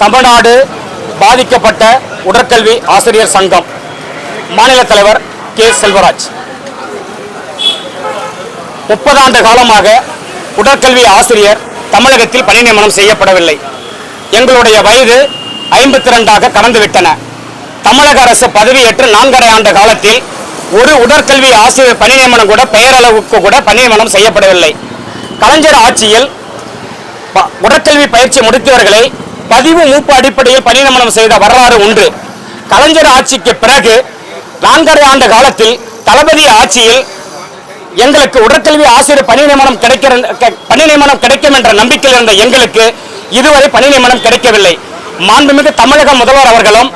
தமிழ்நாடு பாதிக்கப்பட்ட உடற்கல்வி ஆசிரியர் சங்கம் மாநில தலைவர் கே செல்வராஜ். 30 ஆண்டு காலமாக உடற்கல்வி ஆசிரியர் தமிழகத்தில் பணி நியமனம் செய்யப்படவில்லை. எங்களுடைய வயது 52 கடந்துவிட்டன. தமிழக அரசு பதவியேற்று 4.5 ஆண்டு காலத்தில் ஒரு உடற்கல்வி ஆசிரியர் பணி நியமனம் கூட பெயரளவுக்கு கூட பணி நியமனம் செய்யப்படவில்லை. கலைஞர் ஆட்சியில் உடற்கல்வி பயிற்சி முடித்தவர்களை பதிவு மூப்பு அடிப்படையில் பணி நியமனம் செய்த வரலாறு உண்டு. கலைஞர் ஆட்சிக்கு பிறகு 4.5 ஆண்டு காலத்தில் தளபதி ஆட்சியில் எங்களுக்கு உடற்கல்வி ஆசிரியர் பணி நியமனம் கிடைக்கும் என்ற நம்பிக்கையில் இருந்த எங்களுக்கு இதுவரை பணி நியமனம் கிடைக்கவில்லை. மாண்புமிகு தமிழக முதல்வர் அவர்களும்,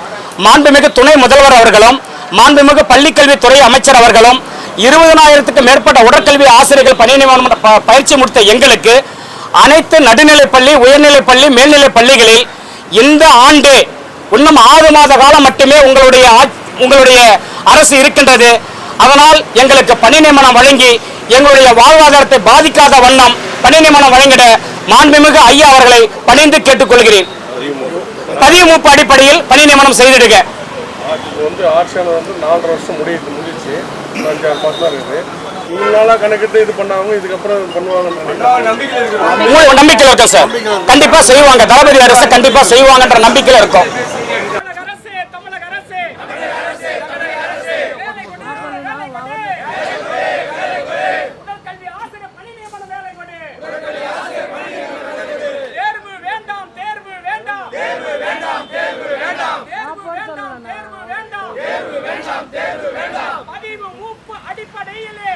மாண்புமிகு துணை முதல்வர் அவர்களும், மாண்புமிகு பள்ளிக்கல்வித்துறை அமைச்சர் அவர்களும் 20,000க்கும் மேற்பட்ட உடற்கல்வி ஆசிரியர்கள் பணி நியமனம் பயிற்சி முடித்த எங்களுக்கு அனைத்து நடுநிலைப்பள்ளி, உயர்நிலைப்பள்ளி, மேல்நிலை பள்ளிகளில் இந்த ஆண்டு இன்னும் 6 மாத காலம் மட்டுமே உங்களுடைய அரசு இருக்கின்றது. அதனால் எங்களுக்கு பணி நியமனம் வழங்கி எங்களுடைய வாழ்வாதாரத்தை பாதிக்காத வண்ணம் பணி நியமனம் வழங்கிட மாண்புமிகு ஐயா அவர்களை பணிந்து கேட்டுக்கொள்கிறேன். பதிவு மூப்பு அடிப்படையில் பணி நியமனம் செய்திடுக. நம்பிக்கையில் இருக்கும் சார். கண்டிப்பா செய்வாங்க. தளபதி அரசு கண்டிப்பா செய்வாங்கன்ற நம்பிக்கையில் இருக்கும். பதிவு மூப்பு அடிப்படையிலே